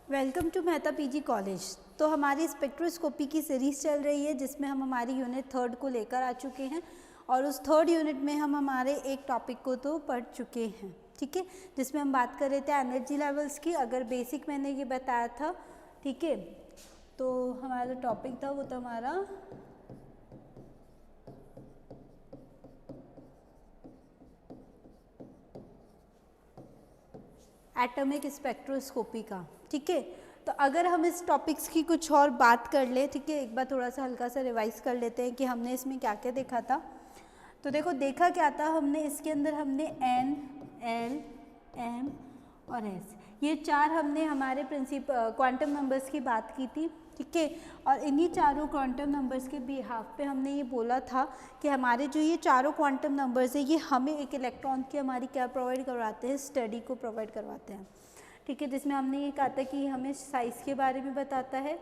Welcome to Mehta PG college. तो हमारी spectroscopy की सीरीज़ चल रही है जिसमें हम हमारी यूनिट 3 को लेकर आ चुके हैं और उस 3rd यूनिट में हम हमारे एक टॉपिक को तो पढ़ चुके हैं, ठीक है, जिसमें हम बात कर रहे थे एनर्जी लेवल्स की। अगर बेसिक मैंने ये बताया था, ठीक है, तो हमारा टॉपिक था वो था हमारा एटॉमिक स्पेक्ट्रोस्कोपी का, ठीक है। तो अगर हम इस टॉपिक्स की कुछ और बात कर ले, ठीक है, एक बार थोड़ा सा हल्का सा रिवाइज कर लेते हैं कि हमने इसमें क्या क्या देखा था। तो देखो देखा क्या था हमने, इसके अंदर हमने एन, एल, एम और एस, ये चार हमने हमारे क्वांटम नंबर्स की बात की थी, ठीक है। और इन्हीं चारों क्वांटम नंबर्स के बिहाफ पे हमने ये बोला था कि हमारे जो ये चारों क्वांटम नंबर्स है ये हमें एक इलेक्ट्रॉन की हमारी क्या प्रोवाइड करवाते हैं, स्टडी को प्रोवाइड करवाते हैं, ठीक है। जिसमें हमने ये कहा था कि हमें साइज़ के बारे में बताता है,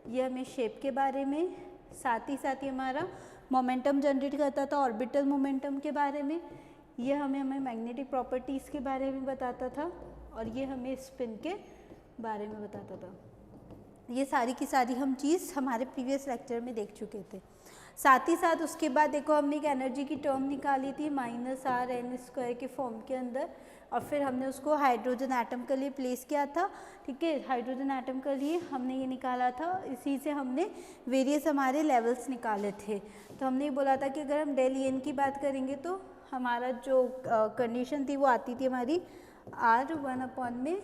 ये हमें शेप के बारे में, साथ ही हमारा मोमेंटम जनरेट करता था ऑर्बिटल मोमेंटम के बारे में, ये हमें मैग्नेटिक प्रॉपर्टीज़ के बारे में बताता था और ये हमें स्पिन के बारे में बताता था। ये सारी की सारी हम चीज़ हमारे प्रीवियस लेक्चर में देख चुके थे। साथ ही साथ उसके बाद देखो हमने एक एनर्जी की टर्म निकाली थी -r(n)² के फॉर्म के अंदर, और फिर हमने उसको हाइड्रोजन एटम के लिए प्लेस किया था, ठीक है। हाइड्रोजन एटम के लिए हमने ये निकाला था, इसी से हमने वेरियस हमारे लेवल्स निकाले थे। तो हमने ये बोला था कि अगर हम डेल एन की बात करेंगे तो हमारा जो कंडीशन थी वो आती थी हमारी r1/n1²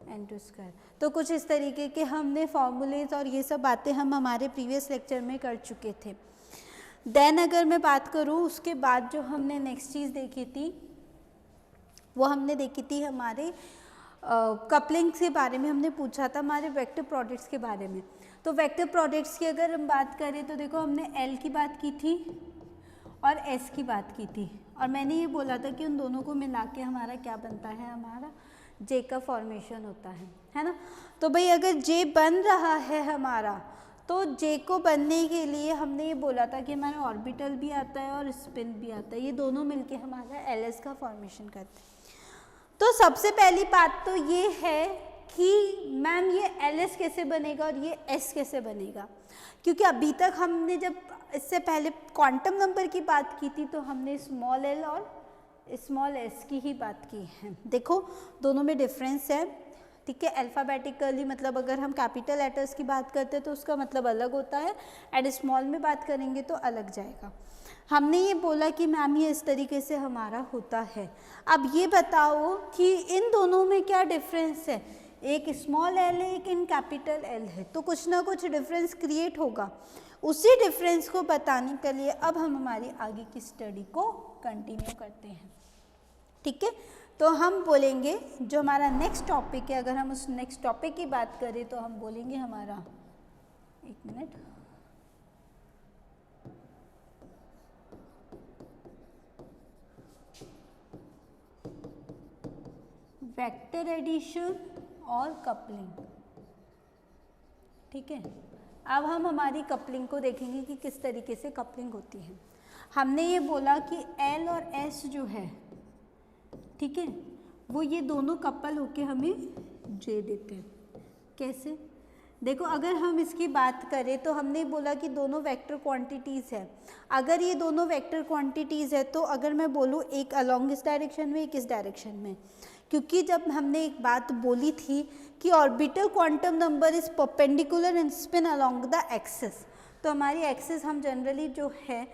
-n2²। तो कुछ इस तरीके के हमने फॉर्मूलेज और ये सब बातें हम हमारे प्रीवियस लेक्चर में कर चुके थे। देन अगर मैं बात करूँ उसके बाद जो हमने नेक्स्ट चीज़ देखी थी वो हमने देखी थी हमारे कपलिंग के बारे में। हमने पूछा था हमारे वेक्टर प्रोडक्ट्स के बारे में। तो वेक्टर प्रोडक्ट्स की अगर हम बात करें तो देखो हमने एल की बात की थी और एस की बात की थी, और मैंने ये बोला था कि उन दोनों को मिला के हमारा क्या बनता है, हमारा जे का फॉर्मेशन होता है ना। तो भाई अगर जे बन रहा है हमारा, तो जे को बनने के लिए हमने ये बोला था कि हमारा ऑर्बिटल भी आता है और स्पिन भी आता है, ये दोनों मिलके हमारा एलएस का फॉर्मेशन करते हैं। तो सबसे पहली बात तो ये है कि मैम ये एलएस कैसे बनेगा और ये एस कैसे बनेगा, क्योंकि अभी तक हमने जब इससे पहले क्वांटम नंबर की बात की थी तो हमने स्मॉल एल और स्मॉल एस की ही बात की है। देखो दोनों में डिफरेंस है, ठीक है। अल्फ़ाबेटिकली मतलब अगर हम कैपिटल लेटर्स की बात करते हैं तो उसका मतलब अलग होता है, एंड स्मॉल में बात करेंगे तो अलग जाएगा। हमने ये बोला कि मैम ये इस तरीके से हमारा होता है। अब ये बताओ कि इन दोनों में क्या डिफरेंस है, एक स्मॉल एल है एक इन कैपिटल एल है, तो कुछ ना कुछ डिफरेंस क्रिएट होगा। उसी डिफरेंस को बताने के लिए अब हम हमारी आगे की स्टडी को कंटिन्यू करते हैं, ठीक है। तो हम बोलेंगे जो हमारा नेक्स्ट टॉपिक है, अगर हम उस नेक्स्ट टॉपिक की बात करें तो हम बोलेंगे हमारा, एक मिनट, वेक्टर एडिशन और कपलिंग, ठीक है। अब हम हमारी कपलिंग को देखेंगे कि किस तरीके से कपलिंग होती है। हमने ये बोला कि एल और एस जो है, ठीक है, वो ये दोनों कपल होके हमें जे देते हैं। कैसे, देखो अगर हम इसकी बात करें तो हमने बोला कि दोनों वेक्टर क्वांटिटीज़ है। अगर ये दोनों वेक्टर क्वांटिटीज़ है तो अगर मैं बोलूँ एक अलोंग इस डायरेक्शन में एक इस डायरेक्शन में, क्योंकि जब हमने एक बात बोली थी कि orbital quantum number is perpendicular in spin along the axis, तो हमारी एक्सिस हम जनरली जो है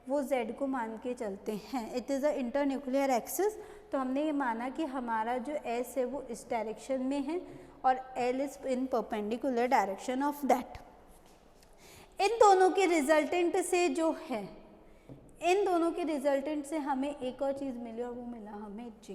वो z को मान के चलते हैं, it is a internuclear axis. तो हमने ये माना कि हमारा जो s है वो इस डायरेक्शन में है और l is in perpendicular direction of that. इन दोनों के रिजल्टेंट से जो है, इन दोनों के रिजल्टेंट से हमें एक और चीज़ मिली और वो मिला हमें j,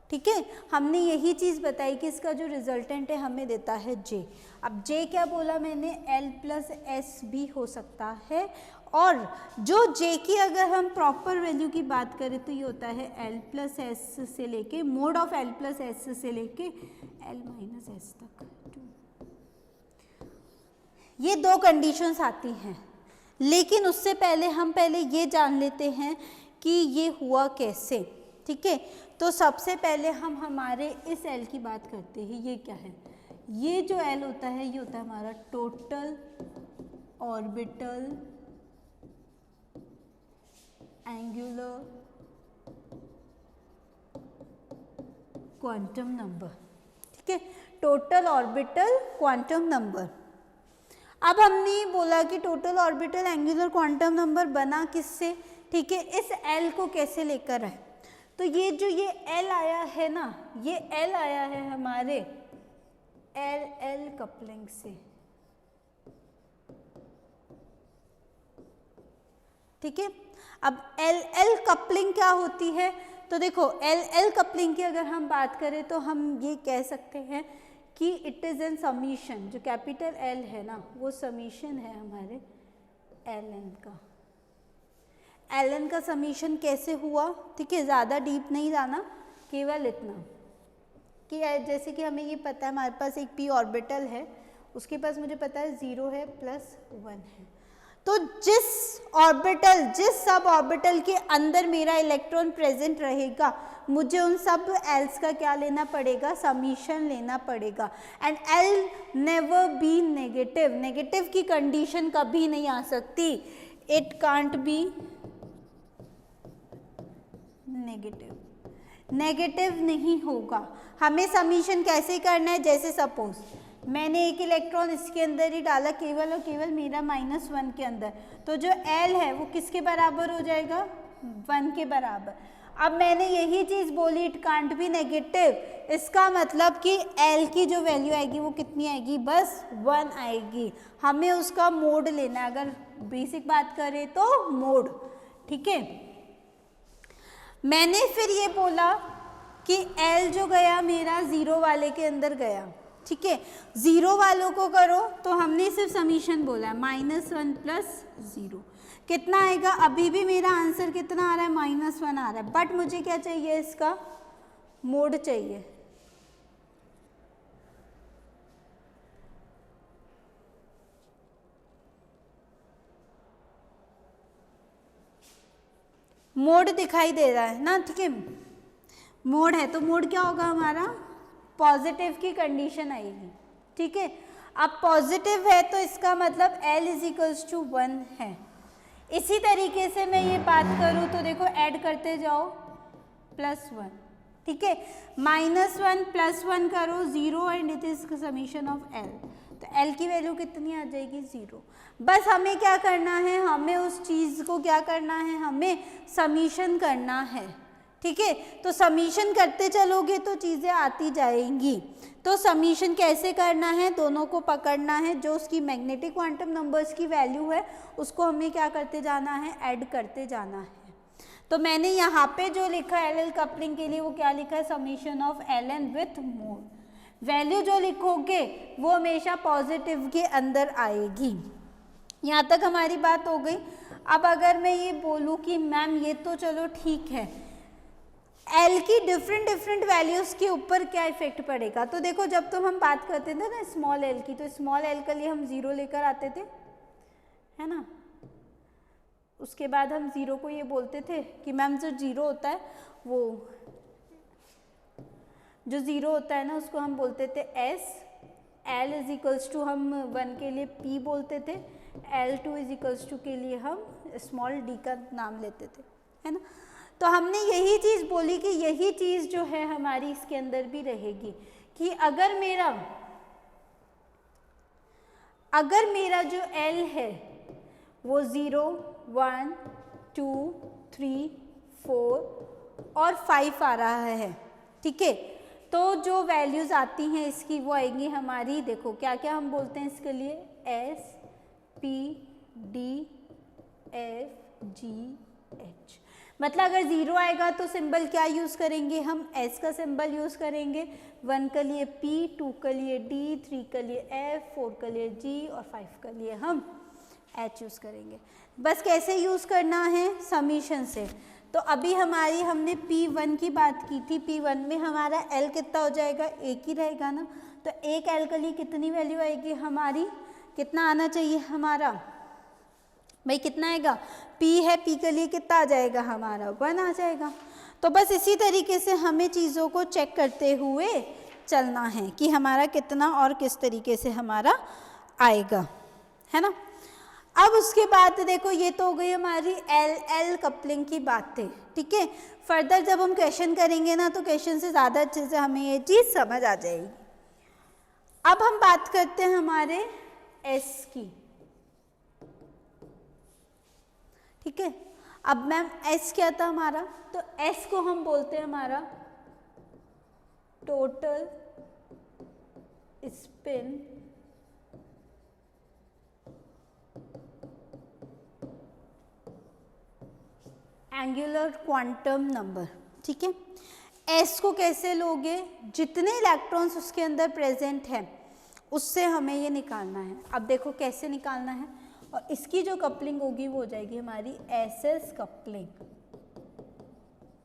ठीक है। हमने यही चीज़ बताई कि इसका जो रिजल्टेंट है हमें देता है j। अब j क्या बोला मैंने, l+s भी हो सकता है, और जो j की अगर हम प्रॉपर वैल्यू की बात करें तो ये होता है l+s से लेके मोड ऑफ l+s से लेके l-s तक। ये दो कंडीशंस आती हैं, लेकिन उससे पहले हम ये जान लेते हैं कि ये हुआ कैसे, ठीक है। तो सबसे पहले हम हमारे इस L की बात करते हैं। ये क्या है? ये जो L होता है ये होता है हमारा total orbital angular quantum number, ठीक है, टोटल ऑर्बिटल क्वांटम नंबर। अब हमने बोला कि total orbital angular quantum number बना किससे, ठीक है, इस L को कैसे लेकर आए। तो ये जो ये L आया है ना, ये L आया है हमारे L कपलिंग से, ठीक है। अब L कपलिंग क्या होती है, तो देखो L कपलिंग की अगर हम बात करें तो हम ये कह सकते हैं कि इट इज़ एन समीशन। जो कैपिटल L है ना वो समीशन है हमारे Ln का समीशन कैसे हुआ, ठीक है, ज़्यादा डीप नहीं जाना, केवल इतना कि जैसे कि हमें ये पता है हमारे पास एक p ऑर्बिटल है, उसके पास मुझे पता है 0 है +1 है। तो जिस सब ऑर्बिटल के अंदर मेरा इलेक्ट्रॉन प्रेजेंट रहेगा, मुझे उन सब एल्स का क्या लेना पड़ेगा, समीशन लेना पड़ेगा। And L never be negative, negative की कंडीशन कभी नहीं आ सकती, इट कांट बी नेगेटिव नहीं होगा। हमें समीशन कैसे करना है, जैसे सपोज मैंने एक इलेक्ट्रॉन इसके अंदर ही डाला केवल और केवल मेरा -1 के अंदर, तो जो L है वो किसके बराबर हो जाएगा, 1 के बराबर। अब मैंने यही चीज़ बोली इट कांट बी नेगेटिव, इसका मतलब कि L की जो वैल्यू आएगी वो कितनी आएगी, बस 1 आएगी। हमें उसका मोड लेना है, अगर बेसिक बात करें तो मोड, ठीक है। मैंने फिर ये बोला कि L जो गया मेरा 0 वाले के अंदर गया, ठीक है, 0 वालों को करो तो हमने सिर्फ समीशन बोला है -1 + 0 कितना आएगा। अभी भी मेरा आंसर कितना आ रहा है, -1 आ रहा है, बट मुझे क्या चाहिए, इसका मोड चाहिए। मोड दिखाई दे रहा है ना, ठीक है, मोड है, तो मोड क्या होगा हमारा, पॉजिटिव की कंडीशन आएगी, ठीक है। अब पॉजिटिव है तो इसका मतलब L = 1 है। इसी तरीके से मैं ये बात करूँ तो देखो ऐड करते जाओ +1, ठीक है, -1 + 1 करो 0 and it is summation of L, तो L की वैल्यू कितनी आ जाएगी, 0। बस हमें क्या करना है, हमें उस चीज़ को क्या करना है, हमें समीशन करना है, ठीक है। तो समीशन करते चलोगे तो चीज़ें आती जाएंगी। तो समीशन कैसे करना है, दोनों को पकड़ना है, जो उसकी मैग्नेटिक क्वांटम नंबर्स की वैल्यू है उसको हमें क्या करते जाना है, ऐड करते जाना है। तो मैंने यहाँ पे जो लिखा है L कपलिंग के लिए वो क्या लिखा है, summation of Ln with mode. Value जो लिखोगे वो हमेशा पॉजिटिव के अंदर आएगी। यहाँ तक हमारी बात हो गई। अब अगर मैं ये बोलूँ कि मैम ये तो चलो ठीक है, L की डिफरेंट वैल्यूज़ के ऊपर क्या इफेक्ट पड़ेगा, तो देखो जब तो हम बात करते थे ना स्मॉल l की, तो स्मॉल l के लिए हम 0 लेकर आते थे, है ना। उसके बाद हम 0 को ये बोलते थे कि मैम जो 0 होता है वो जो 0 होता है ना उसको हम बोलते थे S, L = हम 1 के लिए P बोलते थे, L2 = के लिए हम स्मॉल d का नाम लेते थे, है ना। तो हमने यही चीज़ बोली कि यही चीज़ जो है हमारी इसके अंदर भी रहेगी कि अगर मेरा जो L है वो 0, 1, 2, 3, 4 और 5 आ रहा है, ठीक है, तो जो वैल्यूज़ आती हैं इसकी वो आएंगी हमारी, देखो क्या क्या हम बोलते हैं इसके लिए, S, P, D, F, G, H। मतलब अगर 0 आएगा तो सिंबल क्या यूज़ करेंगे, हम S का सिंबल यूज़ करेंगे, 1 के लिए P, 2 के लिए D, 3 के लिए F, 4 के लिए G और 5 के लिए हम H यूज़ करेंगे। बस कैसे यूज़ करना है, समीशन से। तो अभी हमने P1 की बात की थी, P1 में हमारा L कितना हो जाएगा, एक ही रहेगा ना, तो एक L के लिए कितनी वैल्यू आएगी हमारी, कितना आना चाहिए हमारा भाई, कितना आएगा, P है, P के लिए कितना आ जाएगा हमारा, 1 आ जाएगा। तो बस इसी तरीके से हमें चीज़ों को चेक करते हुए चलना है कि हमारा कितना और किस तरीके से हमारा आएगा, है ना। अब उसके बाद देखो ये तो हो गई हमारी एल कपलिंग की बातें, ठीक है। फर्दर जब हम क्वेश्चन करेंगे ना तो क्वेश्चन से ज़्यादा अच्छे से हमें ये चीज़ समझ आ जाएगी। अब हम बात करते हैं हमारे एस की, ठीक है। अब मैम एस क्या था हमारा, तो एस को हम बोलते हैं हमारा total spin angular quantum number, ठीक है। एस को कैसे लोगे, जितने इलेक्ट्रॉन्स उसके अंदर प्रेजेंट हैं उससे हमें ये निकालना है। अब देखो कैसे निकालना है, और इसकी जो कपलिंग होगी वो हो जाएगी हमारी एस एस कपलिंग,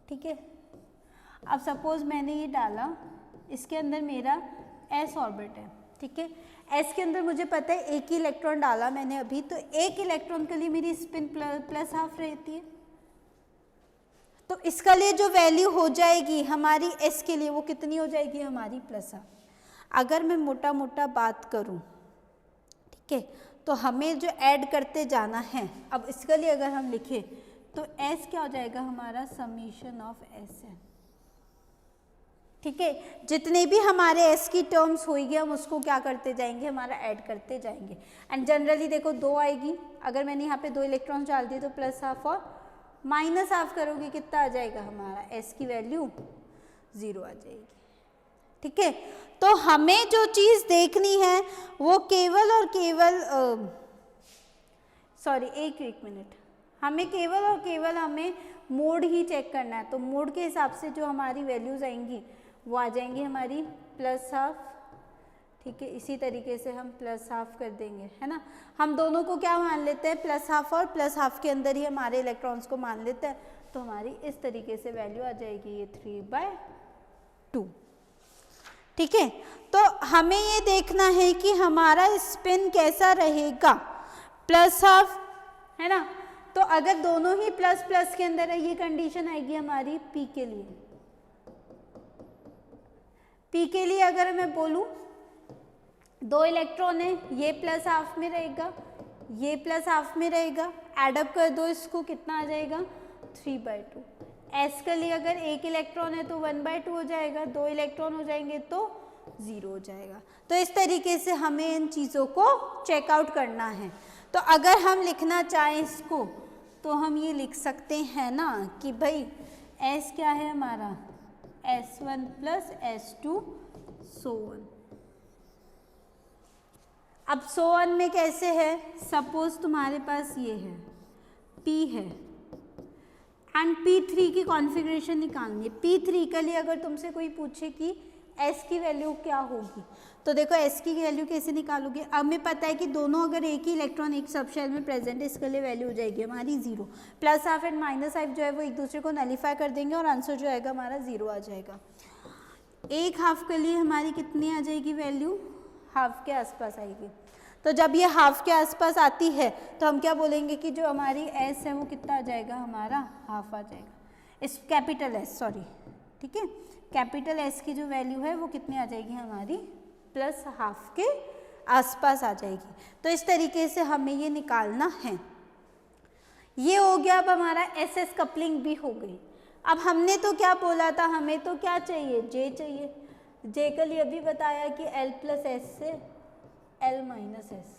ठीक है। अब सपोज मैंने ये डाला, इसके अंदर मेरा एस ऑर्बिट है, ठीक है। एस के अंदर मुझे पता है एक ही इलेक्ट्रॉन डाला मैंने अभी, तो एक इलेक्ट्रॉन के लिए मेरी स्पिन प्लस हाफ रहती है, तो इसका लिए जो वैल्यू हो जाएगी हमारी एस के लिए वो कितनी हो जाएगी हमारी प्लस हाफ। अगर मैं मोटा मोटा बात करूं, ठीक है, तो हमें जो ऐड करते जाना है, अब इसके लिए अगर हम लिखें तो एस क्या हो जाएगा हमारा समीशन ऑफ एस है, ठीक है। जितने भी हमारे एस की टर्म्स होगी हम उसको क्या करते जाएंगे, हमारा ऐड करते जाएंगे। एंड जनरली देखो 2 आएगी, अगर मैंने यहाँ पे 2 इलेक्ट्रॉन डाल दिए तो प्लस हाफ और माइनस हाफ करोगे कितना आ जाएगा हमारा एस की वैल्यू 0 आ जाएगी, ठीक है। तो हमें जो चीज़ देखनी है वो केवल और केवल एक मिनट, हमें केवल और केवल हमें मोड ही चेक करना है। तो मोड के हिसाब से जो हमारी वैल्यूज आएंगी वो आ जाएंगी हमारी प्लस हाफ, ठीक है। इसी तरीके से हम प्लस हाफ कर देंगे, है ना। हम दोनों को क्या मान लेते हैं, प्लस हाफ, और प्लस हाफ के अंदर ही हमारे इलेक्ट्रॉन्स को मान लेते हैं, तो हमारी इस तरीके से वैल्यू आ जाएगी ये 3/2, ठीक है। तो हमें ये देखना है कि हमारा स्पिन कैसा रहेगा, प्लस हाफ, है ना। तो अगर दोनों ही प्लस प्लस के अंदर है, ये कंडीशन आएगी हमारी पी के लिए। पी के लिए अगर मैं बोलूं 2 इलेक्ट्रॉन है, ये प्लस हाफ में रहेगा, ये प्लस हाफ में रहेगा, एडअप कर दो इसको, कितना आ जाएगा 3/2। एस के लिए अगर 1 इलेक्ट्रॉन है तो 1/2 हो जाएगा, 2 इलेक्ट्रॉन हो जाएंगे तो 0 हो जाएगा। तो इस तरीके से हमें इन चीज़ों को चेकआउट करना है। तो अगर हम लिखना चाहें इसको तो हम ये लिख सकते हैं ना कि भाई एस क्या है हमारा S1 plus S2 so on. अब सो ऑन में कैसे है, सपोज तुम्हारे पास ये है P है एंड P3 की कॉन्फ़िगरेशन निकालनी है। P3 के लिए अगर तुमसे कोई पूछे कि S की वैल्यू क्या होगी, तो देखो S की वैल्यू कैसे निकालोगे। अब हमें पता है कि दोनों अगर एक ही इलेक्ट्रॉन एक सब शेल में प्रेजेंट है, इसके लिए वैल्यू हो जाएगी हमारी 0। Plus half and minus half जो है वो एक दूसरे को नलीफाई कर देंगे और आंसर जो आएगा हमारा 0 आ जाएगा। एक हाफ के लिए हमारी कितनी आ जाएगी वैल्यू, हाफ के आसपास आएगी। तो जब ये हाफ के आसपास आती है तो हम क्या बोलेंगे कि जो हमारी एस है वो कितना आ जाएगा हमारा हाफ आ जाएगा, इस कैपिटल एस, सॉरी, ठीक है। कैपिटल एस की जो वैल्यू है वो कितनी आ जाएगी हमारी प्लस हाफ के आसपास आ जाएगी। तो इस तरीके से हमें ये निकालना है। ये हो गया, अब हमारा एस एस कपलिंग भी हो गई। अब हमने तो क्या बोला था, हमें तो क्या चाहिए, जे चाहिए। जे के लिए अभी बताया कि एल प्लस एस से एल माइनस एस।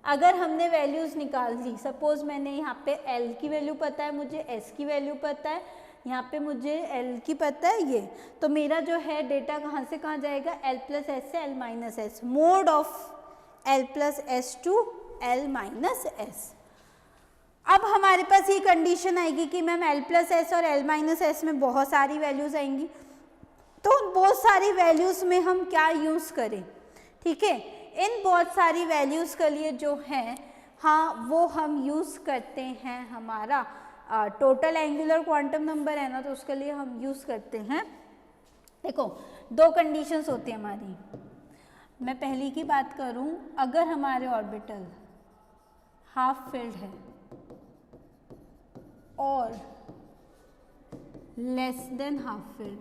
अगर हमने वैल्यूज़ निकाल ली, सपोज मैंने यहाँ पे एल की वैल्यू पता है, मुझे एस की वैल्यू पता है, यहाँ पे मुझे एल की पता है ये, तो मेरा जो है डेटा कहाँ से कहाँ जाएगा, एल प्लस एस से L minus S, mod of L plus S to L minus S. अब हमारे पास ये कंडीशन आएगी कि मैम एल प्लस एस और एल माइनस एस में बहुत सारी वैल्यूज़ आएंगी, तो बहुत सारी वैल्यूज़ में हम क्या यूज़ करें, ठीक है। इन बहुत सारी वैल्यूज़ के लिए जो है, हाँ, वो हम यूज़ करते हैं हमारा टोटल एंगुलर क्वांटम नंबर है ना, तो उसके लिए हम यूज़ करते हैं, देखो 2 कंडीशंस होती हैं हमारी। मैं पहली की बात करूं, अगर हमारे ऑर्बिटल हाफ फिल्ड है और लेस देन हाफ फिल्ड।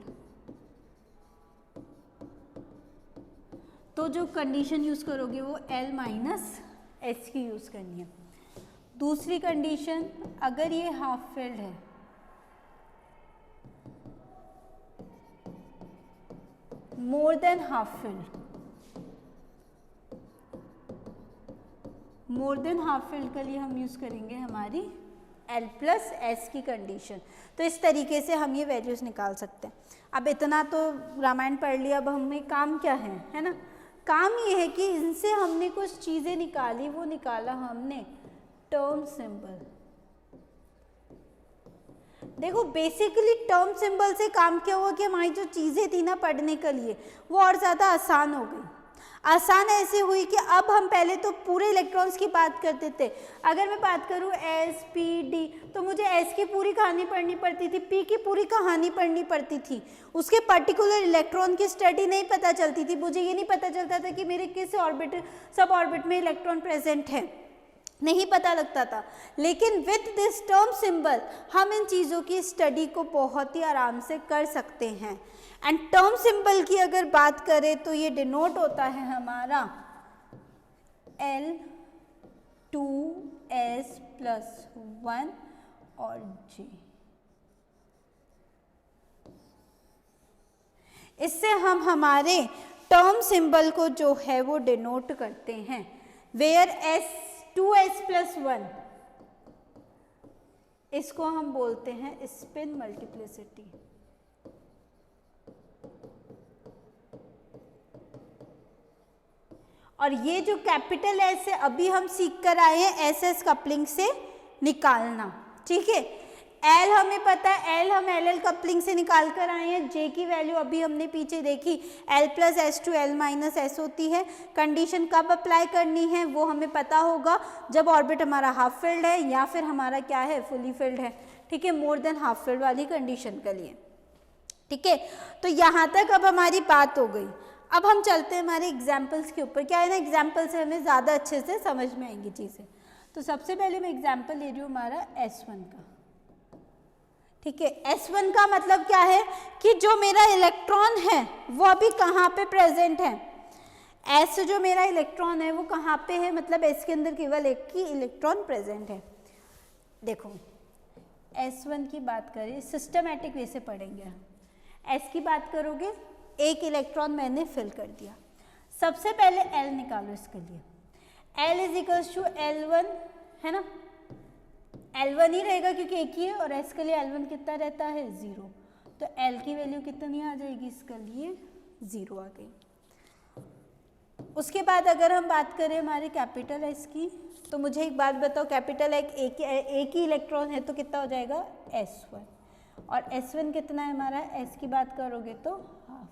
तो जो कंडीशन यूज करोगे वो L माइनस एच की यूज करनी है। दूसरी कंडीशन, अगर ये हाफ फिल्ड है मोर देन हाफ फिल्ड, मोर देन हाफ फिल्ड के लिए हम यूज करेंगे हमारी L प्लस एस की कंडीशन। तो इस तरीके से हम ये वैल्यूज निकाल सकते हैं। अब इतना तो रामायण पढ़ लिया, अब हमें काम क्या है ना? काम ये है कि इनसे हमने कुछ चीजें निकाली, वो निकाला हमने टर्म सिंबल। देखो बेसिकली टर्म सिंबल से काम क्या हुआ कि हमारी जो चीजें थी ना पढ़ने के लिए वो और ज्यादा आसान हो गई। आसान ऐसे हुई कि अब हम पहले तो पूरे इलेक्ट्रॉन्स की बात करते थे। अगर मैं बात करूं एस पी डी, तो मुझे एस की पूरी कहानी पढ़नी पड़ती थी, पी की पूरी कहानी पढ़नी पड़ती थी, उसके पर्टिकुलर इलेक्ट्रॉन की स्टडी नहीं पता चलती थी। मुझे ये नहीं पता चलता था कि मेरे किस ऑर्बिट सब ऑर्बिट में इलेक्ट्रॉन प्रेजेंट है, नहीं पता लगता था। लेकिन विथ दिस टर्म सिंबल हम इन चीज़ों की स्टडी को बहुत ही आराम से कर सकते हैं। एंड टर्म सिंबल की अगर बात करें तो ये डिनोट होता है हमारा L2s+1 और J। इससे हम हमारे टर्म सिंबल को जो है वो डिनोट करते हैं, वेयर S2s+1 इसको हम बोलते हैं स्पिन मल्टीप्लिसिटी। और ये जो कैपिटल एस है अभी हम सीख कर आए हैं एस एस कपलिंग से निकालना, ठीक है। एल हमें पता है, एल हम एल एल कपलिंग से निकाल कर आए हैं। जे की वैल्यू अभी हमने पीछे देखी, L plus S to L minus S होती है। कंडीशन कब अप्लाई करनी है वो हमें पता होगा जब ऑर्बिट हमारा हाफ फिल्ड है या फिर हमारा क्या है फुली फिल्ड है, ठीक है, मोर देन हाफ फिल्ड वाली कंडीशन के लिए, ठीक है। तो यहाँ तक अब हमारी बात हो गई। अब हम चलते हैं हमारे एग्जाम्पल्स के ऊपर। क्या है ना, एग्जाम्पल से हमें ज़्यादा अच्छे से समझ में आएंगी चीज़ें। तो सबसे पहले मैं एग्जाम्पल ले रही हूँ हमारा S1 का, ठीक है। S1 का मतलब क्या है कि जो मेरा इलेक्ट्रॉन है वो अभी कहाँ पे प्रेजेंट है। S जो मेरा इलेक्ट्रॉन है वो कहाँ पे है, मतलब S के अंदर केवल एक ही इलेक्ट्रॉन प्रेजेंट है। देखो S1 की बात करें, सिस्टमैटिक वे से पढ़ेंगे हम। S की बात करोगे, एक इलेक्ट्रॉन मैंने फिल कर दिया। सबसे पहले L निकालो इसके लिए। L is equals to L1 है ना, L1 ही रहेगा क्योंकि एक ही है, और S के लिए L1 कितना रहता है 0। तो L की वैल्यू कितनी आ जाएगी, इसके लिए 0 आ गई। उसके बाद अगर हम बात करें हमारे कैपिटल S की, तो मुझे एक बात बताओ, कैपिटल एक ही इलेक्ट्रॉन है तो कितना हो जाएगा S1, और S1 कितना है हमारा, S की बात करोगे तो हाफ,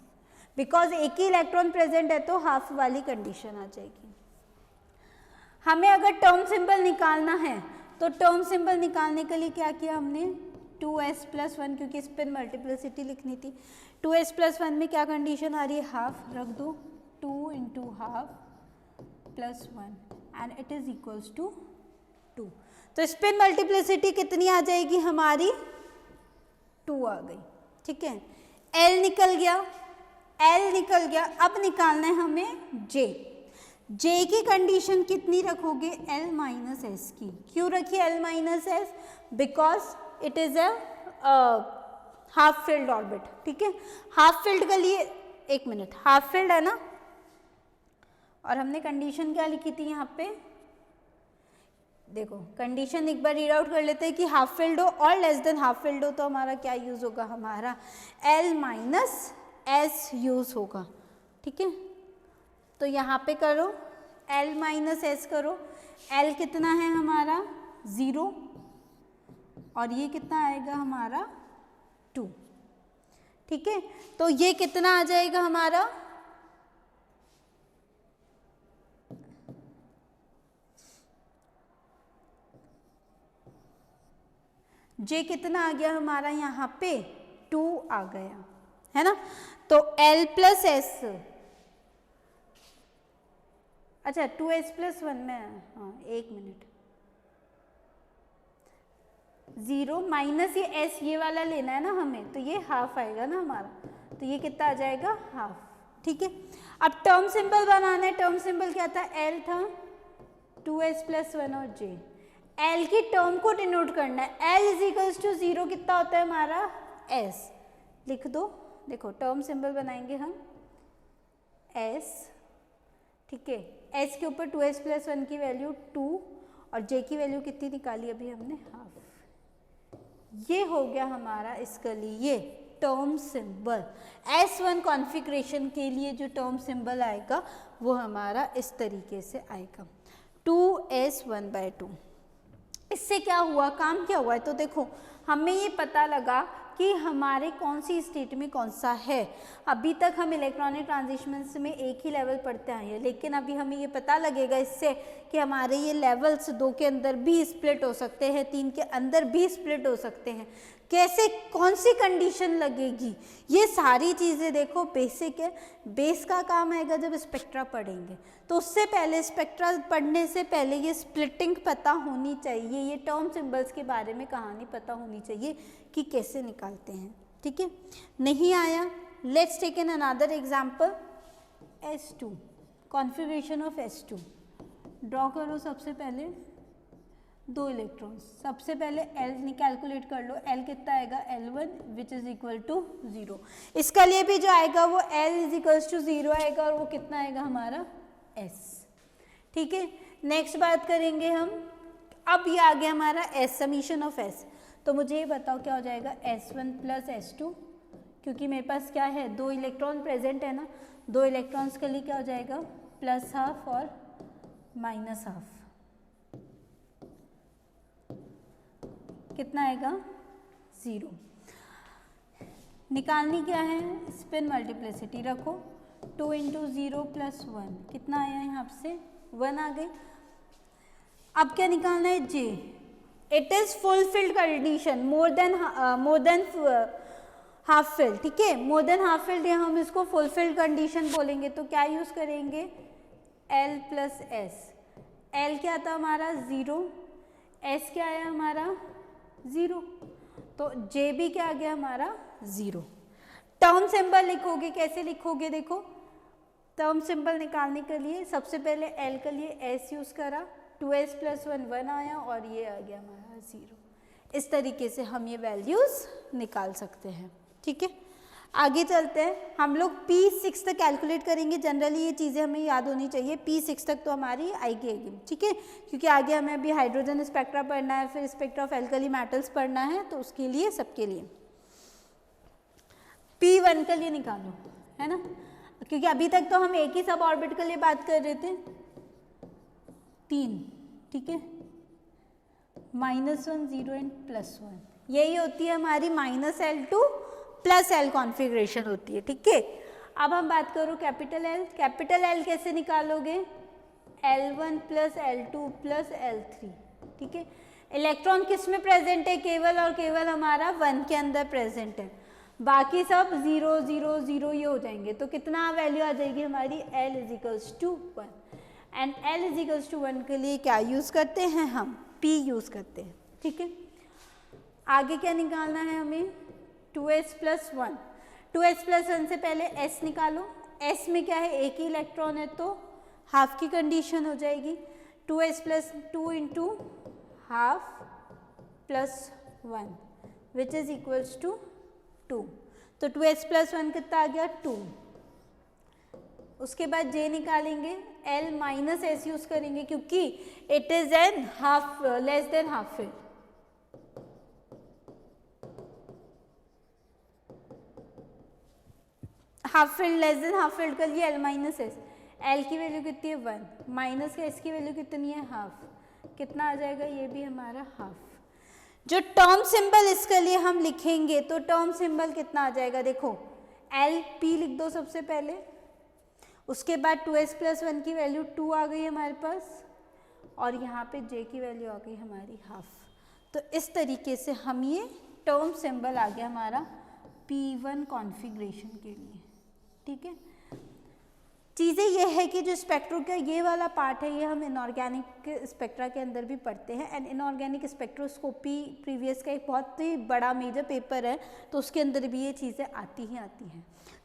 बिकॉज एक ही इलेक्ट्रॉन प्रेजेंट है तो हाफ वाली कंडीशन आ जाएगी। हमें अगर टर्म सिंबल निकालना है तो टर्म सिंबल निकालने के लिए क्या किया हमने, 2s+1, क्योंकि स्पिन मल्टीप्लिसिटी लिखनी थी। 2s+1 में क्या कंडीशन आ रही है, हाफ रख दो, 2 × half + 1 and it is equals to 2। तो स्पिन मल्टीप्लिसिटी कितनी आ जाएगी हमारी, 2 आ गई, ठीक है। L निकल गया, L निकल गया। अब निकालना है हमें J। J की कंडीशन कितनी रखोगे, L माइनस एस की। क्यों रखी L minus S, because it is a half filled orbit, ठीक है। हाफ फिल्ड के लिए, एक मिनट, हाफ फिल्ड है ना, और हमने कंडीशन क्या लिखी थी यहाँ पे, देखो कंडीशन एक बार रीड आउट कर लेते हैं कि हाफ फिल्ड हो और लेस देन हाफ फिल्ड हो तो हमारा क्या यूज होगा, हमारा L माइनस एस यूज होगा, ठीक है। तो यहाँ पे करो L माइनस एस करो, L कितना है हमारा 0 और ये कितना आएगा हमारा 2, ठीक है। तो ये कितना आ जाएगा हमारा, J कितना आ गया हमारा यहाँ पे 2 आ गया है ना। तो L प्लस एस, अच्छा 2s+1 में, हाँ एक मिनट, 0 माइनस ये s ये वाला लेना है ना हमें, तो ये हाफ आएगा ना हमारा, तो ये कितना आ जाएगा हाफ। ठीक है, अब टर्म सिंबल बनाना है। टर्म सिंबल क्या था, l था, 2s + 1 और j। l की टर्म को डिनोट करना है। l = 0 कितना होता है हमारा s, लिख दो। देखो टर्म सिंबल बनाएंगे हम s, ठीक है, s के ऊपर 2s + 1 की वैल्यू 2 और j की वैल्यू कितनी निकाली अभी हमने, हाफ। ये हो गया हमारा इसके लिए टर्म सिंबल। S1 कॉन्फ़िगरेशन के लिए जो टर्म सिंबल आएगा वो हमारा इस तरीके से आएगा, 2s1/2। इससे क्या हुआ, काम क्या हुआ है, तो देखो हमें ये पता लगा कि हमारे कौन सी स्टेट में कौन सा है। अभी तक हम इलेक्ट्रॉनिक ट्रांजिशंस में एक ही लेवल पढ़ते आए हैं, लेकिन अभी हमें ये पता लगेगा इससे कि हमारे ये लेवल्स 2 के अंदर भी स्प्लिट हो सकते हैं, 3 के अंदर भी स्प्लिट हो सकते हैं। कैसे, कौन सी कंडीशन लगेगी, ये सारी चीज़ें देखो बेसिक है। बेस का काम आएगा जब स्पेक्ट्रा पढ़ेंगे, तो उससे पहले स्पेक्ट्रा पढ़ने से पहले ये स्प्लिटिंग पता होनी चाहिए, ये टर्म सिंबल्स के बारे में कहानी पता होनी चाहिए कि कैसे निकालते हैं। ठीक है, नहीं आया, let's take an another example, S2, configuration of S2। Draw करो सबसे पहले 2 इलेक्ट्रॉन्स। सबसे पहले L कैलकुलेट कर लो, L कितना आएगा, L1 which is equal to 0। इसका लिए भी जो आएगा वो L = 0 आएगा और वो कितना आएगा हमारा S। ठीक है, नेक्स्ट बात करेंगे हम, अब ये आ गया हमारा S, समीशन ऑफ S। तो मुझे ये बताओ क्या हो जाएगा, S1 + S2, क्योंकि मेरे पास क्या है 2 इलेक्ट्रॉन प्रेजेंट है ना, 2 इलेक्ट्रॉन्स के लिए क्या हो जाएगा, +½ और -½ कितना आएगा 0। निकालनी क्या है, स्पिन मल्टीप्लिसिटी रखो, 2 × 0 + 1 कितना आया यहाँ से 1 आ गई। अब क्या निकालना है, J। It is fulfilled condition, more than half fill. ठीक है, मोर देन हाफ फिल्ड, या हम इसको फुलफिल्ड कंडीशन बोलेंगे। तो क्या यूज करेंगे, L + S। L क्या था हमारा 0, S क्या आया हमारा 0, तो J भी क्या आ गया हमारा 0। टर्म सिंबल लिखोगे, कैसे लिखोगे, देखो टर्म सिंबल निकालने के लिए सबसे पहले L के लिए S यूज करा, 2s + 1 1 आया और ये आ गया हमारा 0। इस तरीके से हम ये वैल्यूज निकाल सकते हैं। ठीक है, आगे चलते हैं, हम लोग P6 तक कैलकुलेट करेंगे। जनरली ये चीज़ें हमें याद होनी चाहिए, P6 तक तो हमारी आएगी। ठीक है, क्योंकि आगे हमें अभी हाइड्रोजन स्पेक्ट्रा पढ़ना है, फिर स्पेक्ट्रा ऑफ एल्कली मेटल्स पढ़ना है, तो उसके लिए सबके लिए P1 के लिए निकालो, है ना, क्योंकि अभी तक तो हम एक ही सब ऑर्बिट के लिए बात कर रहे थे, 3। ठीक है, -1 0 एंड +1, यही होती है हमारी -L2 + L कॉन्फ़िगरेशन होती है। ठीक है, अब हम बात करो कैपिटल L। कैपिटल L कैसे निकालोगे, L1 + L2 + L3। ठीक है, इलेक्ट्रॉन किस में प्रेजेंट है, केवल और केवल हमारा 1 के अंदर प्रेजेंट है, बाकी सब 0 0 0 ये हो जाएंगे। तो कितना वैल्यू आ जाएगी हमारी, L = 1। एंड L = 1 के लिए क्या यूज़ करते हैं हम, P यूज़ करते हैं। ठीक है, आगे क्या निकालना है हमें, 2s + 1। 2s + 1 से पहले S निकालो, S में क्या है, एक ही इलेक्ट्रॉन है, तो हाफ की कंडीशन हो जाएगी, 2s + 2 × ½ + 1 which is equals to 2। तो 2s + 1 कितना आ गया 2। उसके बाद J निकालेंगे, L - S यूज करेंगे क्योंकि it is an half, less than half fill. Half filled less than half filled के लिए L - S। L की वैल्यू कितनी है 1, माइनस का S की वैल्यू कितनी है हाफ, कितना आ जाएगा, ये भी हमारा हाफ। जो टर्म सिंबल इसके लिए हम लिखेंगे तो टर्म सिंबल कितना आ जाएगा, देखो LP लिख दो सबसे पहले, उसके बाद 2s + 1 की वैल्यू 2 आ गई हमारे पास, और यहाँ पे J की वैल्यू आ गई हमारी हाफ। तो इस तरीके से हम ये टर्म सिंबल आ गया हमारा P1 कॉन्फ़िगरेशन के लिए। ठीक है, चीज़ें ये है कि जो स्पेक्ट्रो का ये वाला पार्ट है ये हम इनऑर्गेनिक स्पेक्ट्रा के अंदर भी पढ़ते हैं, एंड इनऑर्गेनिक स्पेक्ट्रोस्कोपी प्रीवियस का एक बहुत ही बड़ा मेजर पेपर है, तो उसके अंदर भी ये चीज़ें आती हैं।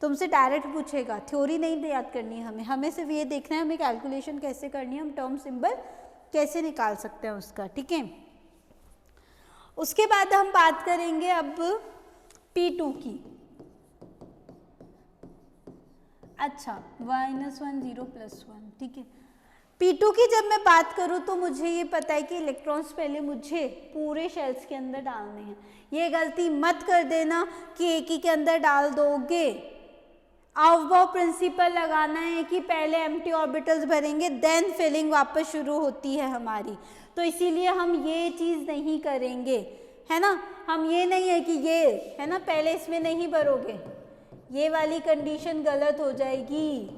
तो हमसे डायरेक्ट पूछेगा, थ्योरी नहीं याद करनी है हमें सिर्फ ये देखना है हमें कैलकुलेशन कैसे करनी है, हम टर्म सिंबल कैसे निकाल सकते हैं उसका, ठीक है। उसके बाद हम बात करेंगे अब P2 की। अच्छा, -1 0 +1, ठीक है। P2 की जब मैं बात करूँ तो मुझे ये पता है कि इलेक्ट्रॉन्स पहले मुझे पूरे शेल्स के अंदर डालने हैं। ये गलती मत कर देना कि एक ही के अंदर डाल दोगे। अवबॉ प्रिंसिपल लगाना है कि पहले एम्प्टी ऑर्बिटल्स भरेंगे देन फिलिंग वापस शुरू होती है हमारी, तो इसीलिए हम ये चीज़ नहीं करेंगे, है ना। हम ये नहीं है कि ये है ना पहले इसमें नहीं भरोगे, ये वाली कंडीशन गलत हो जाएगी,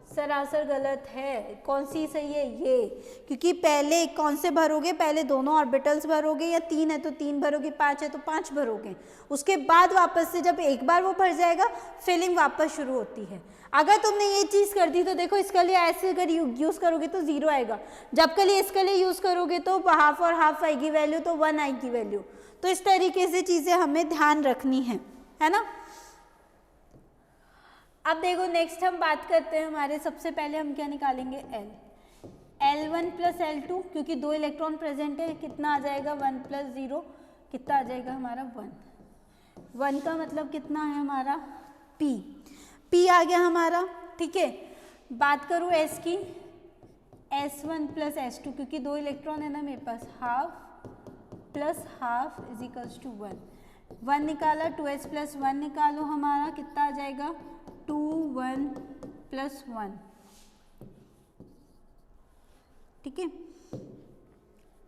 सरासर गलत है। कौन सी सही है? ये, क्योंकि पहले कौन से भरोगे, पहले दोनों ऑर्बिटल्स भरोगे, या 3 है तो 3 भरोगे, 5 है तो 5 भरोगे, उसके बाद वापस से जब एक बार वो भर जाएगा फिलिंग वापस शुरू होती है। अगर तुमने ये चीज़ कर दी तो देखो इसके लिए ऐसे अगर यूज़ करोगे तो 0 आएगा, जब के लिए इसके लिए यूज़ करोगे तो हाफ और हाफ आएगी वैल्यू, तो 1 आएगी वैल्यू। तो इस तरीके से चीज़ें हमें ध्यान रखनी है ना। अब देखो नेक्स्ट हम बात करते हैं हमारे, सबसे पहले हम क्या निकालेंगे, L1 + L2, क्योंकि 2 इलेक्ट्रॉन प्रेजेंट है, कितना आ जाएगा 1 + 0, कितना आ जाएगा हमारा 1 का मतलब कितना है हमारा P आ गया हमारा, ठीक है। बात करूँ S की, S1 + S2, क्योंकि 2 इलेक्ट्रॉन है ना मेरे पास, हाफ प्लस हाफ = 1 निकाला, 2S + 1 निकालो, हमारा कितना आ जाएगा 2 1 + 1, ठीक है।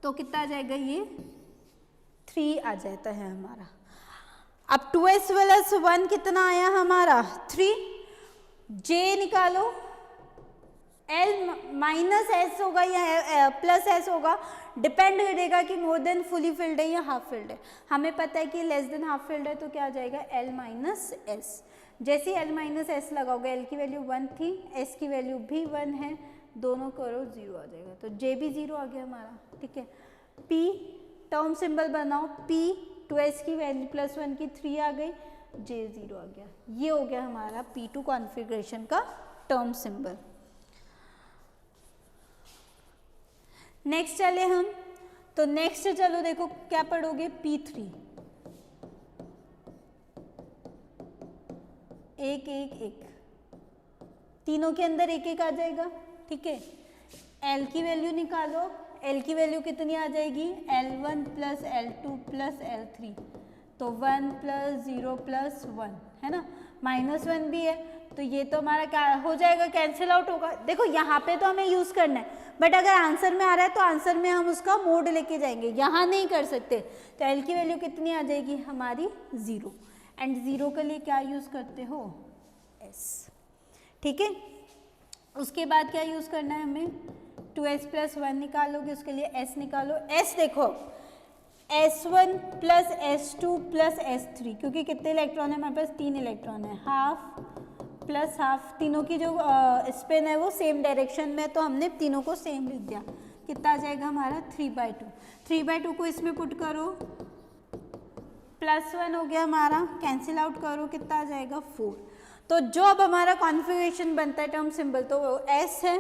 तो कितना आ जाएगा, ये 3 आ जाता है हमारा। अब 2S + 1 कितना आया हमारा 3, J निकालो, L -S होगा या +S होगा, डिपेंड करेगा कि मोर देन फुली फिल्ड है या हाफ फिल्ड है। हमें पता है कि लेस देन हाफ फिल्ड है तो क्या आ जाएगा L - S। जैसे L - S लगाओगे, L की वैल्यू 1 थी, S की वैल्यू भी 1 है, दोनों करो 0 आ जाएगा, तो J भी 0 आ गया हमारा, ठीक है। P टर्म सिंबल बनाओ, P 2S की वैल्यू +1 की 3 आ गई, J 0 आ गया। ये हो गया हमारा P2 कॉन्फ़िगरेशन का टर्म सिंबल। नेक्स्ट चले हम, तो नेक्स्ट चलो देखो क्या पढ़ोगे, P3 1 1 1, तीनों के अंदर 1 1 आ जाएगा, ठीक है। L की वैल्यू निकालो, L की वैल्यू कितनी आ जाएगी, L1 + L2 + L3, तो 1 + 0 + 1 है ना, -1 भी है, तो ये तो हमारा क्या हो जाएगा, कैंसिल आउट होगा। देखो यहाँ पे तो हमें यूज़ करना है, बट अगर आंसर में आ रहा है तो आंसर में हम उसका मोड लेके जाएंगे, यहाँ नहीं कर सकते। तो L की वैल्यू कितनी आ जाएगी हमारी 0, एंड 0 के लिए क्या यूज़ करते हो, S, ठीक है। उसके बाद क्या यूज़ करना है हमें, 2S + 1 निकालोगे, उसके लिए S निकालो। S देखो S1 + S2 + S3, क्योंकि कितने इलेक्ट्रॉन है हमारे पास, 3 इलेक्ट्रॉन है, हाफ प्लस हाफ, तीनों की जो स्पिन है वो सेम डायरेक्शन में, तो हमने तीनों को सेम लिख दिया। कितना आ जाएगा हमारा 3/2, 3/2 को इसमें पुट करो, +1 हो गया हमारा, कैंसिल आउट करो, कितना आ जाएगा 4। तो जो अब हमारा कॉन्फ़िगरेशन बनता है टर्म सिंबल, तो वो S है।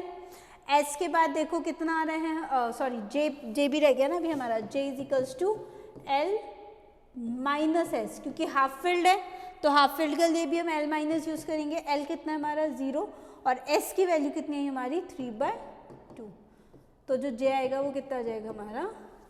S के बाद देखो कितना आ रहे हैं, सॉरी J भी रह गया ना अभी हमारा, J = L - S, क्योंकि हाफ फील्ड है तो हाफ फील्ड के लिए भी हम L- यूज़ करेंगे। L कितना है हमारा 0, और S की वैल्यू कितनी है हमारी 3/2, तो जो J आएगा वो कितना आ जाएगा हमारा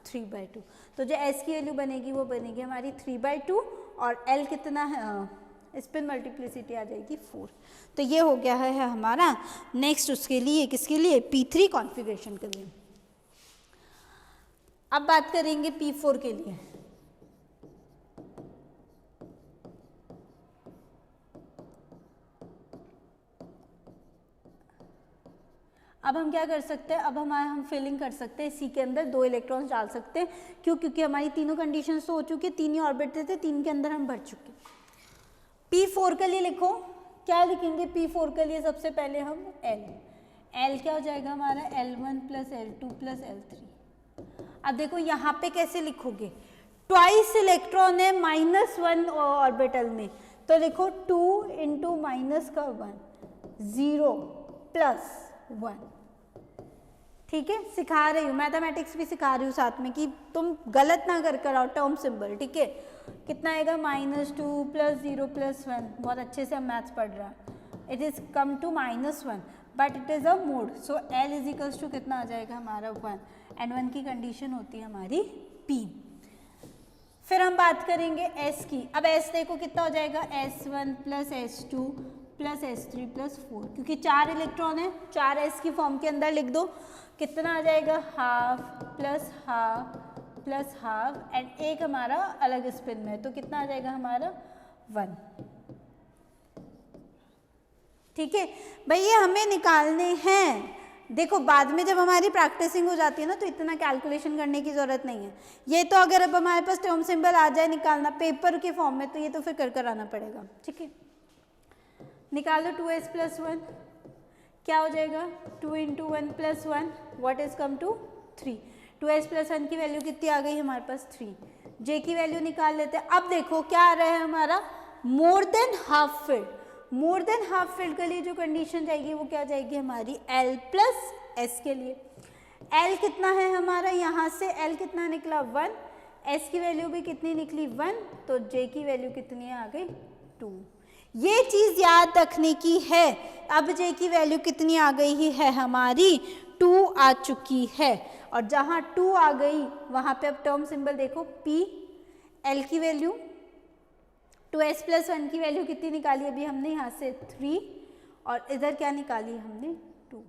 3/2। तो जो S की वैल्यू बनेगी वो बनेगी हमारी 3/2, और L कितना है, स्पिन मल्टीप्लिसिटी आ जाएगी 4। तो ये हो गया है हमारा। नेक्स्ट उसके लिए किसके लिए, P3 कॉन्फ़िगरेशन के लिए। अब बात करेंगे P4 के लिए। अब हम क्या कर सकते हैं, अब हम फिलिंग कर सकते हैं, सी के अंदर 2 इलेक्ट्रॉन्स डाल सकते हैं, क्यों, क्योंकि हमारी तीनों कंडीशंस तो हो चुकी है, 3 ही ऑर्बिट थे, 3 के अंदर हम भर चुके। P4 के लिए लिखो क्या लिखेंगे P4 के लिए सबसे पहले हम L क्या हो जाएगा हमारा L1 plus L2 plus L3। अब देखो यहाँ पे कैसे लिखोगे, ट्वाइस इलेक्ट्रॉन है -1 ऑर्बिटल में, तो लिखो 2 इंटू माइनस का 1 0 प्लस 1। ठीक है, सिखा रही हूँ, मैथमेटिक्स भी सिखा रही हूँ साथ में कि तुम गलत ना कर आओ टर्म सिंबल। ठीक है, कितना आएगा -2 प्लस 0 प्लस 1। बहुत अच्छे से हम मैथ्स पढ़ रहा है। It is come to -1 but it is a mod, so L is equals to कितना आ जाएगा हमारा 1 एंड 1 की कंडीशन होती है हमारी P। फिर हम बात करेंगे S की। अब S देखो कितना हो जाएगा S1 plus S2 plus S3 plus 4, क्योंकि 4 इलेक्ट्रॉन है 4 S की फॉर्म के अंदर लिख दो, कितना आ जाएगा half plus half plus half and एक हमारा अलग स्पिन में, तो कितना आ जाएगा हमारा 1। ठीक है भाई, ये हमें निकालने हैं। देखो बाद में जब हमारी प्रैक्टिसिंग हो जाती है ना, तो इतना कैलकुलेशन करने की ज़रूरत नहीं है। ये तो अगर अब हमारे पास टर्म सिंबल आ जाए निकालना पेपर के फॉर्म में, तो ये तो फिर कर आना पड़ेगा। ठीक है, निकालो 2s प्लस 1 क्या हो जाएगा 2 into 1 plus 1 what is come to 3। 2s plus 1 की वैल्यू कितनी आ गई हमारे पास 3। j की वैल्यू निकाल लेते हैं। अब देखो क्या आ रहा है हमारा मोर देन हाफ फिल्ड। मोर देन हाफ फिल्ड के लिए जो कंडीशन जाएगी वो क्या जाएगी हमारी L प्लस S के लिए। L कितना है हमारा, यहाँ से L कितना निकला 1, S की वैल्यू भी कितनी निकली 1, तो J की वैल्यू कितनी आ गई 2। ये चीज याद रखने की है। अब J की वैल्यू कितनी आ गई ही है हमारी 2 आ चुकी है, और जहाँ 2 आ गई वहाँ पे अब टर्म सिंबल देखो P, L की वैल्यू 2s प्लस 1 की वैल्यू कितनी निकाली अभी हमने यहाँ से 3, और इधर क्या निकाली हमने 2।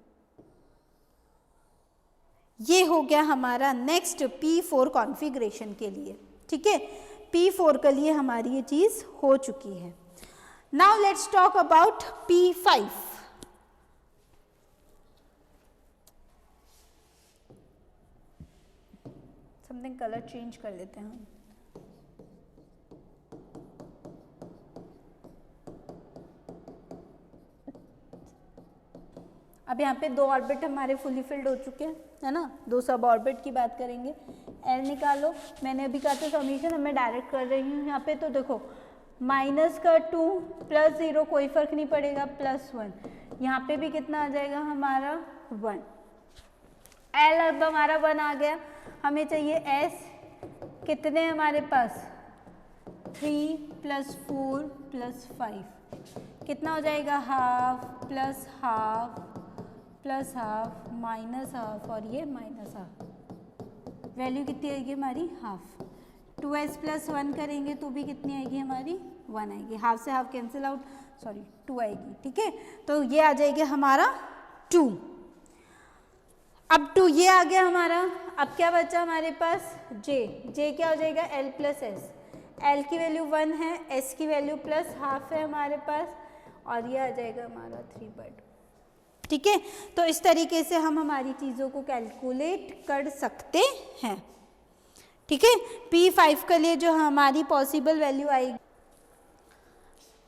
ये हो गया हमारा नेक्स्ट P4 कॉन्फ़िगरेशन के लिए। ठीक है, P4 के लिए हमारी ये चीज़ हो चुकी है। Now let's talk about P5. Something color change कर लेते हैं हम। अब यहाँ पे 2 ऑर्बिट हमारे फुली फिल्ड हो चुके हैं, है ना। 2 सब ऑर्बिट की बात करेंगे। L निकालो, मैंने अभी कहा था समीशन अब मैं डायरेक्ट कर रही हूँ यहाँ पे। तो देखो माइनस का 2 प्लस 0 कोई फर्क नहीं पड़ेगा प्लस 1, यहाँ पे भी कितना आ जाएगा हमारा 1। L अब हमारा 1 आ गया, हमें चाहिए S कितने हमारे पास 3 प्लस 4 प्लस 5 कितना हो जाएगा half plus half plus half minus half और ये माइनस हाफ। वैल्यू कितनी आएगी हमारी हाफ। 2s प्लस 1 करेंगे तो भी कितनी आएगी हमारी 1 आएगी। हाफ से हाफ कैंसिल आउट, सॉरी 2 आएगी। ठीक है, तो ये आ जाएगा हमारा 2। अब 2 ये आ गया हमारा। अब क्या बचा हमारे पास J क्या हो जाएगा L प्लस S। L की वैल्यू 1 है, S की वैल्यू प्लस हाफ है हमारे पास, और ये आ जाएगा हमारा 3/2। ठीक है, तो इस तरीके से हम हमारी चीज़ों को कैलकुलेट कर सकते हैं। ठीक है, P5 के लिए जो हमारी पॉसिबल वैल्यू आएगी।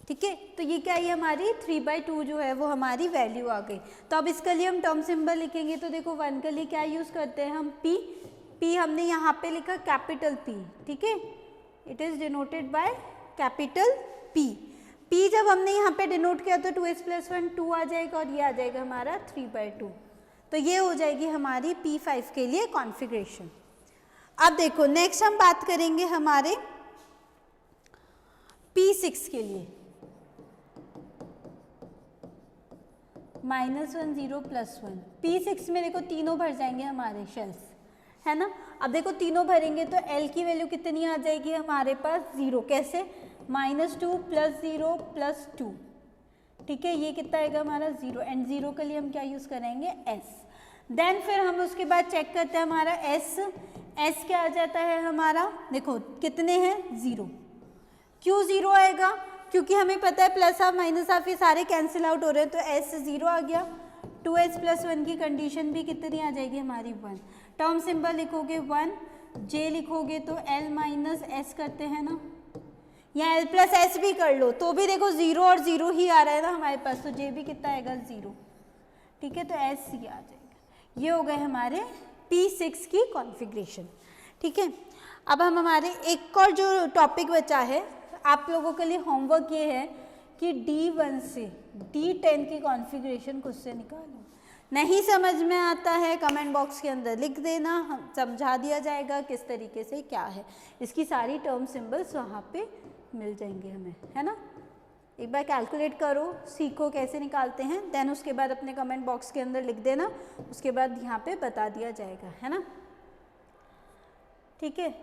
ठीक है, तो ये क्या है हमारी 3/2 जो है वो हमारी वैल्यू आ गई। तो अब इसके लिए हम टर्म सिंबल लिखेंगे। तो देखो 1 के लिए क्या यूज़ करते हैं हम P हमने यहाँ पे लिखा कैपिटल P। ठीक है, it is denoted by capital P जब हमने यहाँ पे डिनोट किया तो 2s प्लस 1 2 आ जाएगा, और ये आ जाएगा हमारा 3/2। तो ये हो जाएगी हमारी P5 के लिए कॉन्फ़िगरेशन। अब देखो नेक्स्ट हम बात करेंगे हमारे P6 के लिए। -1 0 प्लस 1। P6 में देखो तीनों भर जाएंगे हमारे शेल्स, है ना। अब देखो तीनों भरेंगे तो L की वैल्यू कितनी आ जाएगी हमारे पास 0। कैसे -2 प्लस 0 प्लस 2। ठीक है, ये कितना आएगा हमारा 0, एंड 0 के लिए हम क्या यूज़ करेंगे S। देन फिर हम उसके बाद चेक करते हैं हमारा S क्या आ जाता है हमारा, देखो कितने हैं 0। क्यों 0 आएगा, क्योंकि हमें पता है प्लस हाफ माइनस हाफ ये सारे कैंसिल आउट हो रहे हैं, तो S 0 आ गया। 2s प्लस 1 की कंडीशन भी कितनी आ जाएगी हमारी 1। टर्म सिंबल लिखोगे 1, J लिखोगे तो L माइनस S करते हैं ना, या एल प्लस एस भी कर लो तो भी देखो 0 और 0 ही आ रहा है ना हमारे पास, तो जे भी कितना आएगा 0, ठीक है, तो एस सी आ जाएगा। ये हो गए हमारे P6 की कॉन्फ़िगरेशन, ठीक है। अब हम हमारे एक और जो टॉपिक बचा है आप लोगों के लिए होमवर्क ये है कि D1 से D10 की कॉन्फ़िगरेशन खुद से निकालो। नहीं समझ में आता है कमेंट बॉक्स के अंदर लिख देना, हम समझा दिया जाएगा किस तरीके से क्या है, इसकी सारी टर्म सिंबल्स वहाँ पे मिल जाएंगे हमें, है ना। एक बार कैलकुलेट करो, सीखो कैसे निकालते हैं, देन उसके बाद अपने कमेंट बॉक्स के अंदर लिख देना, उसके बाद यहाँ पे बता दिया जाएगा, है ना, ठीक है।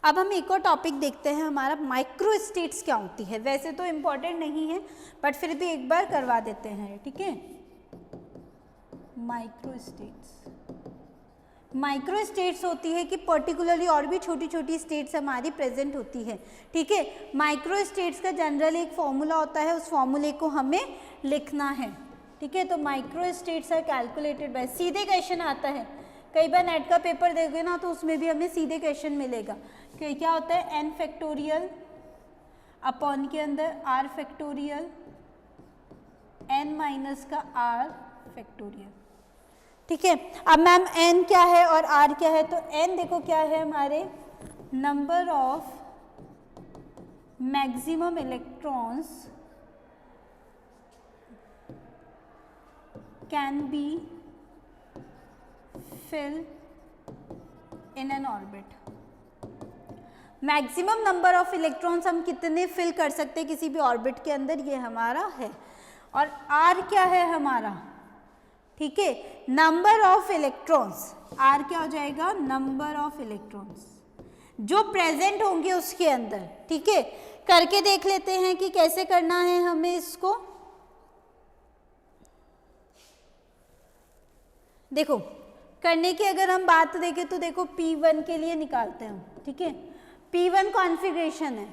अब हम एक और टॉपिक देखते हैं, हमारा माइक्रो स्टेट्स क्या होती है। वैसे तो इम्पोर्टेंट नहीं है बट फिर भी एक बार करवा देते हैं, ठीक है। माइक्रो स्टेट्स होती है कि पर्टिकुलरली और भी छोटी छोटी स्टेट्स हमारी प्रेजेंट होती है, ठीक है। माइक्रो स्टेट्स का जनरली एक फॉर्मूला होता है, उस फॉर्मूले को हमें लिखना है, ठीक है। तो micro states are calculated by, सीधे क्वेश्चन आता है, कई बार नेट का पेपर देखोगे ना तो उसमें भी हमें सीधे क्वेश्चन मिलेगा कि क्या होता है n फैक्टोरियल अपॉन के अंदर r फैक्टोरियल n माइनस का r फैक्टोरियल, ठीक है। अब मैम n क्या है और r क्या है, तो n देखो क्या है हमारे number of maximum electrons can be fill in an orbit। Maximum number of electrons हम कितने फिल कर सकते हैं किसी भी ऑर्बिट के अंदर, ये हमारा है। और R क्या है हमारा, ठीक है, नंबर ऑफ इलेक्ट्रॉन्स, R क्या हो जाएगा, नंबर ऑफ इलेक्ट्रॉन्स जो प्रेजेंट होंगे उसके अंदर, ठीक है। करके देख लेते हैं कि कैसे करना है हमें इसको। देखो करने की अगर हम बात देखें तो देखो P1 के लिए निकालते हैं, ठीक है। P1 कॉन्फ़िगरेशन है,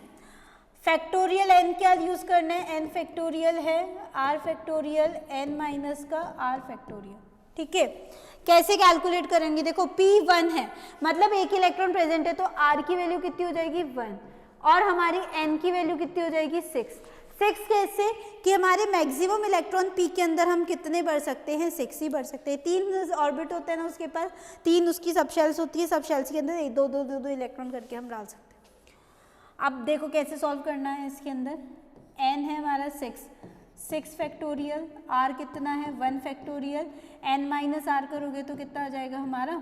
फैक्टोरियल n क्या यूज़ करना है, n फैक्टोरियल है r फैक्टोरियल n माइनस का r फैक्टोरियल, ठीक है। कैसे कैलकुलेट करेंगे, देखो P1 है मतलब एक इलेक्ट्रॉन प्रेजेंट है तो r की वैल्यू कितनी हो जाएगी 1 और हमारी n की वैल्यू कितनी हो जाएगी 6 कैसे कि हमारे मैक्सिमम इलेक्ट्रॉन P के अंदर हम कितने भर सकते हैं, 6 ही भर सकते हैं। 3 ऑर्बिट होते हैं ना उसके पास, 3 उसकी सब शेल्स होती है, सब शेल्स के अंदर दो इलेक्ट्रॉन करके हम डाल सकते हैं। अब देखो कैसे सॉल्व करना है, इसके अंदर n है हमारा 6 फैक्टोरियल, r कितना है 1 फैक्टोरियल, n माइनस r करोगे तो कितना आ जाएगा हमारा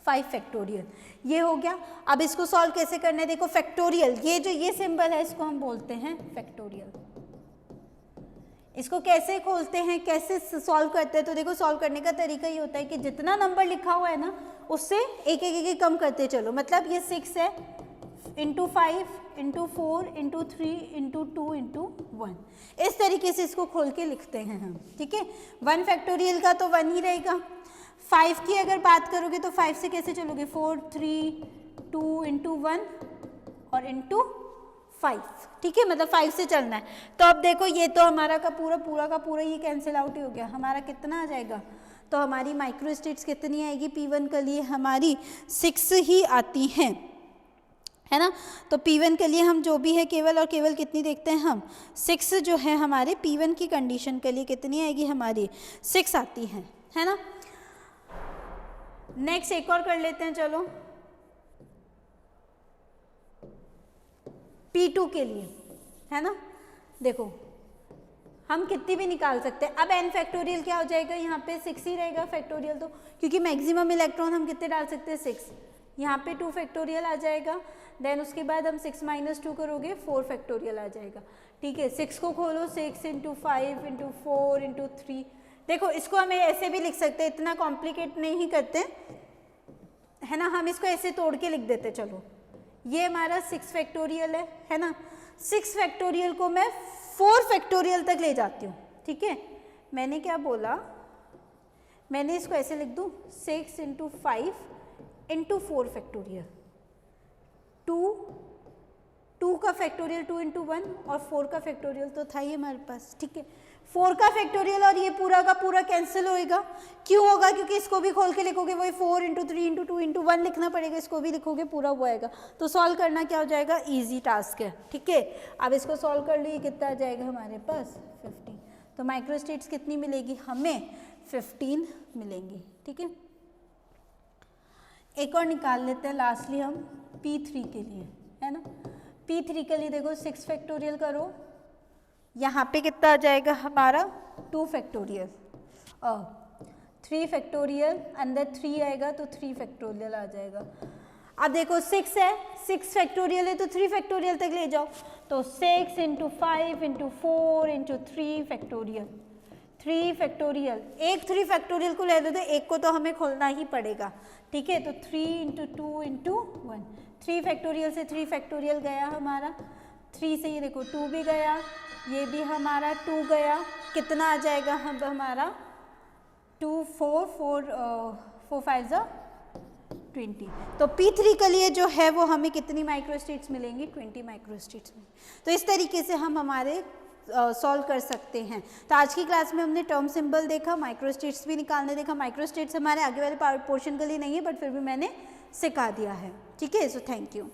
5 फैक्टोरियल, ये हो गया। अब इसको सॉल्व कैसे करना है, देखो फैक्टोरियल, ये जो ये सिंबल है इसको हम बोलते हैं फैक्टोरियल। इसको कैसे खोलते हैं, कैसे सॉल्व करते हैं, तो देखो सॉल्व करने का तरीका ये होता है कि जितना नंबर लिखा हुआ है ना उससे एक एक कम करते चलो। मतलब ये 6 है into 5 into 4 into 3 into 2 into 1, इस तरीके से इसको खोल के लिखते हैं हम, ठीक है। 1 फैक्टोरियल का तो 1 ही रहेगा। 5 की अगर बात करोगे तो 5 से कैसे चलोगे, 4 3 2 इंटू 1 और इंटू 5, ठीक है, मतलब 5 से चलना है। तो अब देखो ये तो हमारा का पूरा ये कैंसिल आउट ही हो गया, हमारा कितना आ जाएगा, तो हमारी माइक्रो स्टेट्स कितनी आएगी P1 के लिए, हमारी 6 ही आती हैं, है ना। तो P1 के लिए हम जो भी है केवल और केवल कितनी देखते हैं हम, 6 जो है हमारे P1 की कंडीशन के लिए कितनी आएगी हमारी 6 आती हैं, है ना। नेक्स्ट एक और कर लेते हैं, चलो P2 के लिए, है ना। देखो हम कितनी भी निकाल सकते हैं। अब n फैक्टोरियल क्या हो जाएगा, यहाँ पे 6 ही रहेगा फैक्टोरियल, तो क्योंकि मैक्सिमम इलेक्ट्रॉन हम कितने डाल सकते हैं 6, यहाँ पे 2 फैक्टोरियल आ जाएगा। देन उसके बाद हम 6 माइनस 2 करोगे 4 फैक्टोरियल आ जाएगा, ठीक है। 6 को खोलो, 6 इंटू 5 इंटू 4 इंटू 3, देखो इसको हमें ऐसे भी लिख सकते हैं, इतना कॉम्प्लिकेट नहीं करते, है ना। हम इसको ऐसे तोड़ के लिख देते, चलो ये हमारा 6 फैक्टोरियल है ना। 6 फैक्टोरियल को मैं 4 फैक्टोरियल तक ले जाती हूँ, ठीक है। मैंने क्या बोला, मैंने इसको ऐसे लिख दूँ 6 इंटू 5 इंटू 4 फैक्टोरियल, 2 का फैक्टोरियल 2 इंटू 1 और 4 का फैक्टोरियल तो था ही हमारे पास, ठीक है। 4 का फैक्टोरियल और ये पूरा का पूरा कैंसिल होएगा, क्यों होगा? क्योंकि इसको भी खोल के लिखोगे वही 4 इंटू 3 इंटू 2 इंटू 1 लिखना पड़ेगा, इसको भी लिखोगे पूरा वो आएगा। तो सॉल्व करना क्या हो जाएगा? ईजी टास्क है, ठीक है। अब इसको सॉल्व कर लिए, कितना आ जाएगा हमारे पास? 15। तो माइक्रोस्टेट्स कितनी मिलेगी हमें? 15 मिलेंगी, ठीक है। एक और निकाल लेते हैं लास्टली हम P3 के लिए, है ना। P3 के लिए देखो 6 फैक्टोरियल करो, यहाँ पे कितना आ जाएगा हमारा? 2 फैक्टोरियल, 3 फैक्टोरियल, अंदर 3 आएगा तो 3 फैक्टोरियल आ जाएगा। अब देखो 6 है, 6 फैक्टोरियल है तो 3 फैक्टोरियल तक ले जाओ, तो 6 into 5 into 4 into 3 factorial, 3 factorial. एक 3 फैक्टोरियल को ले लो तो एक को तो हमें खोलना ही पड़ेगा, ठीक है। तो 3 इंटू 2 इंटू 1, 3 फैक्टोरियल से 3 फैक्टोरियल गया हमारा, 3 से ये देखो 2 भी गया, ये भी हमारा 2 गया, कितना आ जाएगा हम हमारा? 2 4 4 5 20। तो P3 के लिए जो है वो हमें कितनी माइक्रोस्टेट्स मिलेंगी? 20 माइक्रोस्टेट्स में। तो इस तरीके से हम हमारे सॉल्व कर सकते हैं। तो आज की क्लास में हमने टर्म सिंबल देखा, माइक्रोस्टेट्स भी निकालने देखा। माइक्रोस्टेट्स हमारे आगे वाले पोर्शन के लिए नहीं है, बट फिर भी मैंने सिखा दिया है, ठीक है। So thank you.